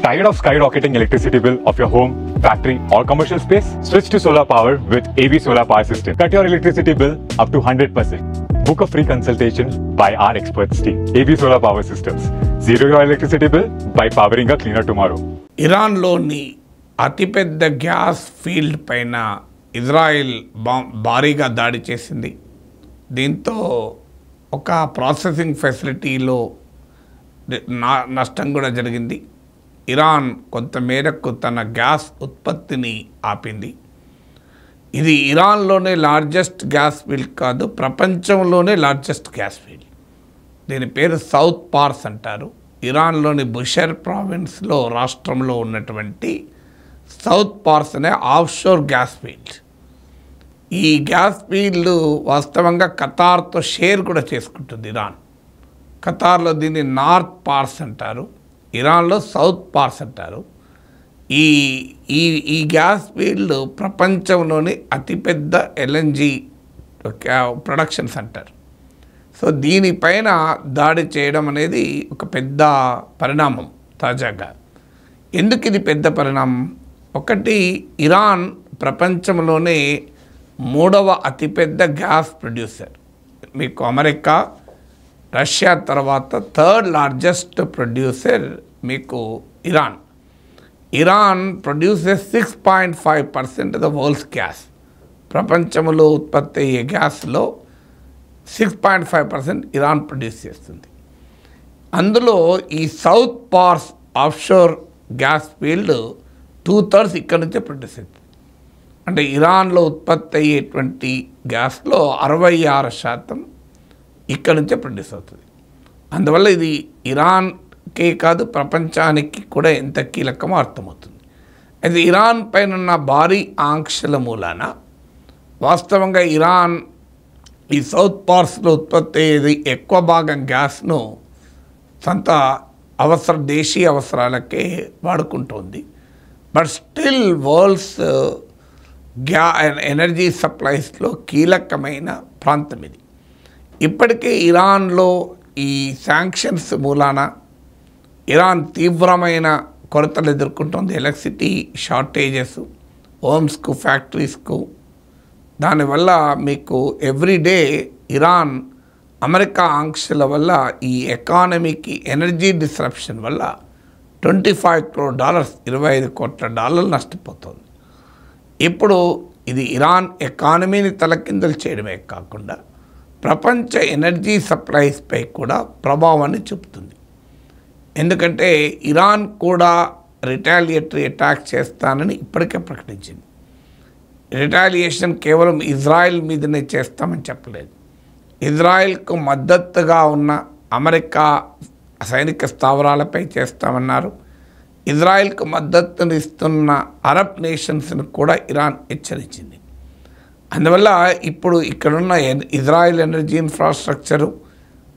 Tired of skyrocketing electricity bill of your home, factory or commercial space? Switch to solar power with AV Solar Power System. Cut your electricity bill up to 100%. Book a free consultation by our experts team. AV Solar Power Systems. Zero your electricity bill by powering a cleaner tomorrow. ఇరాన్లోని అతిపెద్ద gas field పైన Israel భారీగా దాడి చేసింది. దీంతో ఒక processing ఫెసిలిటీలో నష్టం కూడా జరిగింది. ఇరాన్ కొంత మేరకు తన గ్యాస్ ఉత్పత్తిని ఆపింది. ఇది ఇరాన్లోనే లార్జెస్ట్ గ్యాస్ ఫీల్డ్ కాదు, ప్రపంచంలోనే లార్జెస్ట్ గ్యాస్ ఫీల్డ్. దీని పేరు సౌత్ పార్స్ అంటారు. ఇరాన్లోని బుషర్ ప్రావిన్స్లో రాష్ట్రంలో ఉన్నటువంటి సౌత్ పార్స్ అనే ఆఫ్షోర్ గ్యాస్ ఫీల్డ్. ఈ గ్యాస్ ఫీల్డ్ వాస్తవంగా ఖతార్తో షేర్ కూడా చేసుకుంటుంది ఇరాన్. ఖతార్లో దీన్ని నార్త్ పార్స్ అంటారు, ఇరాన్లో సౌత్ పార్స్ అంటారు. ఈ ఈ ఈ గ్యాస్ ఫీల్డ్ ప్రపంచంలోని అతిపెద్ద ఎల్ఎన్జి ప్రొడక్షన్ సెంటర్. సో దీనిపైన దాడి చేయడం అనేది ఒక పెద్ద పరిణామం తాజాగా. ఎందుకు ఇది పెద్ద పరిణామం? ఒకటి, ఇరాన్ ప్రపంచంలోనే 3వ అతిపెద్ద గ్యాస్ ప్రొడ్యూసర్. మీకు అమెరికా, రష్యా తర్వాత 3rd లార్జెస్ట్ ప్రొడ్యూసర్ మీకు Iran. Iran produces 6.5% of the world's gas. ప్రపంచంలో ఉత్పత్తి అయ్యే గ్యాస్లో 6.5% ఇరాన్ ప్రొడ్యూస్ చేస్తుంది. అందులో ఈ సౌత్ పార్స్ ఆఫ్షోర్ గ్యాస్ ఫీల్డ్ 2/3 ఇక్కడ నుంచే ప్రొడ్యూస్ అవుతుంది. అంటే ఇరాన్లో ఉత్పత్తి అయ్యేటువంటి గ్యాస్లో 66% ఇక్కడ నుంచే ప్రొడ్యూస్ అవుతుంది. అందువల్ల ఇది ఇరాన్కే కాదు ప్రపంచానికి కూడా ఎంత కీలకమో అర్థమవుతుంది. అయితే ఇరాన్ పైన ఉన్న భారీ ఆంక్షల మూలాన వాస్తవంగా ఇరాన్ ఈ సౌత్ పార్స్లో ఉత్పత్తి అయ్యేది ఎక్కువ భాగం గ్యాస్ను సొంత దేశీయ అవసరాలకే వాడుకుంటుంది. బట్ స్టిల్ వరల్డ్స్ ఎనర్జీ సప్లైస్లో కీలకమైన ప్రాంతం ఇది. ఇప్పటికే ఇరాన్లో ఈ శాంక్షన్స్ మూలాన ఇరాన్ తీవ్రమైన కొరతలు ఎదుర్కొంటుంది. ఎలక్ట్రిసిటీ షార్టేజెస్ హోమ్స్కు, ఫ్యాక్టరీస్కు. దానివల్ల మీకు ఎవ్రీడే ఇరాన్ అమెరికా ఆంక్షల వల్ల ఈ ఎకానమీకి ఎనర్జీ డిస్రప్షన్ వల్ల $25 crore, $25 కోట్ల నష్టపోతుంది. ఇప్పుడు ఇది ఇరాన్ ఎకానమీని తలకిందులు చేయడమే కాకుండా ప్రపంచ ఎనర్జీ సప్లైస్పై కూడా ప్రభావాన్ని చూపుతుంది. ఎందుకంటే ఇరాన్ కూడా రిటాలియేటరీ అటాక్ చేస్తానని ఇప్పటికే ప్రకటించింది. రిటాలియేషన్ కేవలం ఇజ్రాయెల్ మీదనే చేస్తామని చెప్పలేదు. ఇజ్రాయెల్కు మద్దతుగా ఉన్న అమెరికా సైనిక స్థావరాలపై చేస్తామన్నారు. ఇజ్రాయెల్కు మద్దతునిస్తున్న అరబ్ నేషన్స్ను కూడా ఇరాన్ హెచ్చరించింది. అందువల్ల ఇప్పుడు ఇక్కడున్న ఇజ్రాయెల్ ఎనర్జీ ఇన్ఫ్రాస్ట్రక్చరు,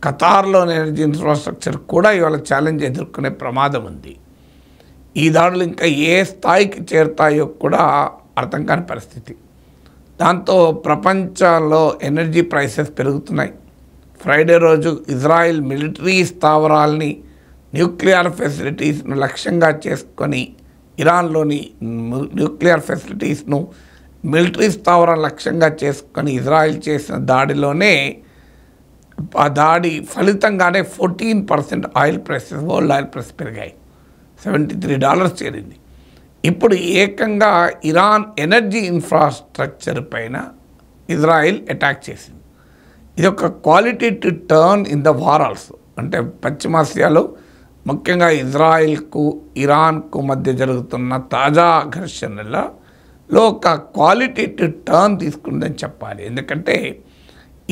ఖతార్లోని ఎనర్జీ ఇన్ఫ్రాస్ట్రక్చర్ కూడా ఇవాళ ఛాలెంజ్ ఎదుర్కొనే ప్రమాదం ఉంది. ఈ దాడులు ఇంకా ఏ స్థాయికి చేరుతాయో కూడా అర్థం కాని పరిస్థితి. దాంతో ప్రపంచంలో ఎనర్జీ ప్రైసెస్ పెరుగుతున్నాయి. ఫ్రైడే రోజు ఇజ్రాయెల్ మిలిటరీ స్థావరాల్ని, న్యూక్లియర్ ఫెసిలిటీస్ను లక్ష్యంగా చేసుకొని ఇరాన్లోని న్యూక్లియర్ ఫెసిలిటీస్ను, మిలిటరీ స్థావరాలను లక్ష్యంగా చేసుకొని ఇజ్రాయెల్ చేసిన దాడిలోనే ఆ దాడి ఫలితంగానే 14% oil prices, world oil price పెరిగాయి. $73 చేరింది. ఇప్పుడు ఏకంగా ఇరాన్ ఎనర్జీ ఇన్ఫ్రాస్ట్రక్చర్ పైన ఇజ్రాయెల్ అటాక్ చేసింది. ఇది ఒక qualitative turn in the war also. అంటే పశ్చిమాసియాలో ముఖ్యంగా ఇజ్రాయెల్కు ఇరాన్కు మధ్య జరుగుతున్న తాజా ఘర్షణలలో ఒక క్వాలిటేటివ్ టర్న్ తీసుకుందని చెప్పాలి. ఎందుకంటే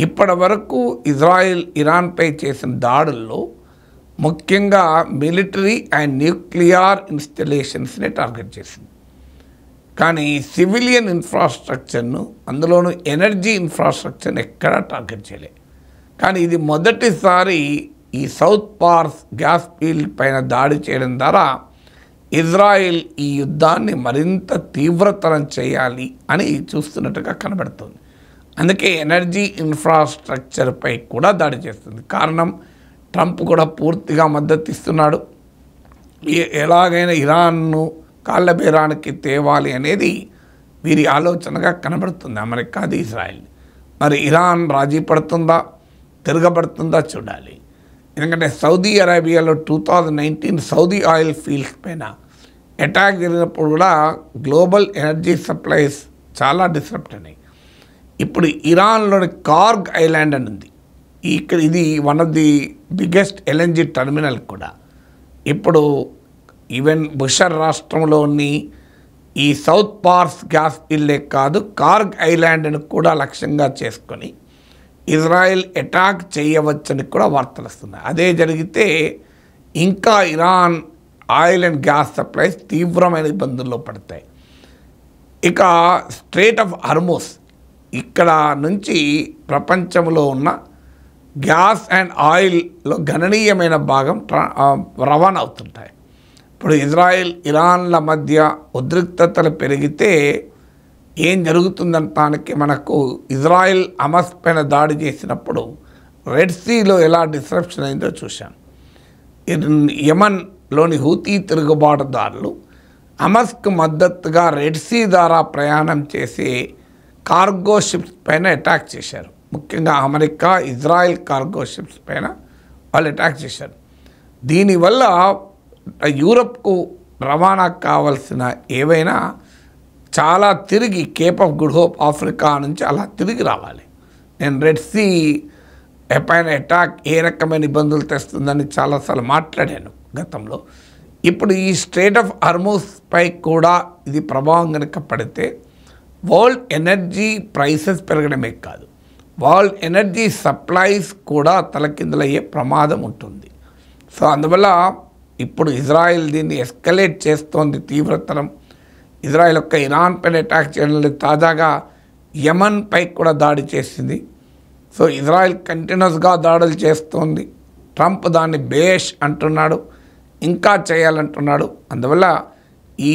ఇప్పటి వరకు ఇజ్రాయెల్ ఇరాన్పై చేసిన దాడుల్లో ముఖ్యంగా మిలిటరీ అండ్ న్యూక్లియర్ ఇన్స్టలేషన్స్ని టార్గెట్ చేసింది. కానీ సివిలియన్ ఇన్ఫ్రాస్ట్రక్చర్ను, అందులోనూ ఎనర్జీ ఇన్ఫ్రాస్ట్రక్చర్ని ఎక్కడా టార్గెట్ చేయలేదు. కానీ ఇది మొదటిసారి ఈ సౌత్ పార్స్ గ్యాస్ ఫీల్డ్ పైన దాడి చేయడం ద్వారా ఇజ్రాయెల్ ఈ యుద్ధాన్ని మరింత తీవ్రతరం చేయాలి అని చూస్తున్నట్టుగా కనబడుతుంది. అందుకే ఎనర్జీ ఇన్ఫ్రాస్ట్రక్చర్పై కూడా దాడి చేస్తుంది. కారణం, ట్రంప్ కూడా పూర్తిగా మద్దతు ఇస్తున్నాడు. ఎలాగైనా ఇరాన్ను కాళ్ళ బేరానికి తేవాలి అనేది వీరి ఆలోచనగా కనబడుతుంది అమెరికాది ఇజ్రాయెల్. మరి ఇరాన్ రాజీ పడుతుందా, తిరగబడుతుందా చూడాలి. ఎందుకంటే సౌదీ అరేబియాలో 2019 సౌదీ ఆయిల్ ఫీల్డ్స్ పైన అటాక్ జరిగినప్పుడు కూడా గ్లోబల్ ఎనర్జీ సప్లైస్ చాలా డిస్టర్బ్ అయినాయి. ఇప్పుడు ఇరాన్లోని కార్గ్ ఐలాండ్ అని ఉంది. ఇది one of the biggest LNG terminal కూడా. ఇప్పుడు ఈవెన్ బుషర్ రాష్ట్రంలోని ఈ సౌత్ పార్స్ గ్యాస్ ఫీల్డే కాదు, కార్గ్ ఐలాండ్ను కూడా లక్ష్యంగా చేసుకొని ఇజ్రాయెల్ అటాక్ చేయవచ్చని కూడా వార్తలు వస్తున్నాయి. అదే జరిగితే ఇంకా Iran oil and gas supplies తీవ్రమైన ఇబ్బందుల్లో పడతాయి. ఇక స్ట్రేట్ ఆఫ్ హార్మోస్, ఇక్కడ నుంచి ప్రపంచంలో ఉన్న గ్యాస్ అండ్ ఆయిల్లో గణనీయమైన భాగం రవాణా అవుతుంటాయి. ఇప్పుడు ఇజ్రాయెల్ ఇరాన్ల మధ్య ఉద్రిక్తతలు పెరిగితే ఏం జరుగుతుందనటానికి మనకు ఇజ్రాయెల్ హమాస్ పైన దాడి చేసినప్పుడు రెడ్ సీలో ఎలా డిస్రప్షన్ అయిందో చూశాం. యెమెన్లోని హూతీ తిరుగుబాటుదారులు హమాస్కు మద్దతుగా రెడ్ సీ ద్వారా ప్రయాణం చేసే కార్గో షిప్స్ పైన అటాక్ చేశారు. ముఖ్యంగా అమెరికా, ఇజ్రాయెల్ కార్గో షిప్స్ పైన వాళ్ళు అటాక్ చేశారు. దీనివల్ల యూరప్కు రవాణా కావాల్సిన ఏవైనా చాలా తిరిగి Cape of good hope Africa నుంచి అలా తిరిగి రావాలి. నేను రెడ్ సీ పైన అటాక్ ఏ రకమైన ఇబ్బందులు తెస్తుందని చాలాసార్లు మాట్లాడాను గతంలో. ఇప్పుడు ఈ స్ట్రేట్ ఆఫ్ హార్మోస్ పై కూడా ఇది ప్రభావం కనుక పడితే వరల్డ్ ఎనర్జీ ప్రైసెస్ పెరగడమే కాదు, వరల్డ్ ఎనర్జీ సప్లైస్ కూడా తలకిందులయ్యే ప్రమాదం ఉంటుంది. సో అందువల్ల ఇప్పుడు ఇజ్రాయెల్ దీన్ని ఎస్కలేట్ చేస్తోంది తీవ్రతరం. ఇజ్రాయెల్ యొక్క ఇరాన్ పైన అటాక్ చేయడం, తాజాగా యెమెన్ పై కూడా దాడి చేసింది. సో ఇజ్రాయెల్ కంటిన్యూస్గా దాడులు చేస్తోంది. ట్రంప్ దాన్ని బేష్ అంటున్నాడు, ఇంకా చేయాలంటున్నాడు. అందువల్ల ఈ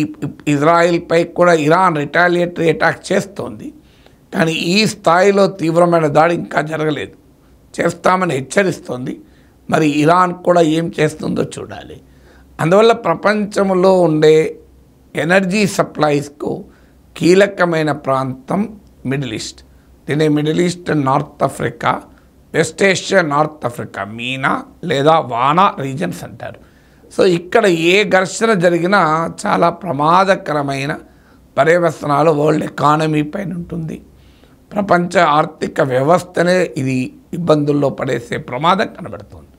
ఇజ్రాయెల్పై కూడా ఇరాన్ రిటాలియేటరీ అటాక్ చేస్తోంది. కానీ ఈ స్థాయిలో తీవ్రమైన దాడి ఇంకా జరగలేదు. చేస్తామని హెచ్చరిస్తోంది. మరి ఇరాన్ కూడా ఏం చేస్తుందో చూడాలి. అందువల్ల ప్రపంచంలో ఉండే ఎనర్జీ సప్లైస్కు కీలకమైన ప్రాంతం మిడిల్ ఈస్ట్. దీని middle east, north Africa, west Asia, north Africa, Meena లేదా వానా రీజన్స్ అంటారు. సో ఇక్కడ ఏ ఘర్షణ జరిగినా చాలా ప్రమాదకరమైన పర్యవసనాలు వరల్డ్ ఎకానమీ పైన ఉంటుంది. ప్రపంచ ఆర్థిక వ్యవస్థనే ఇది ఇబ్బందుల్లో పడేసే ప్రమాదం కనబడుతుంది.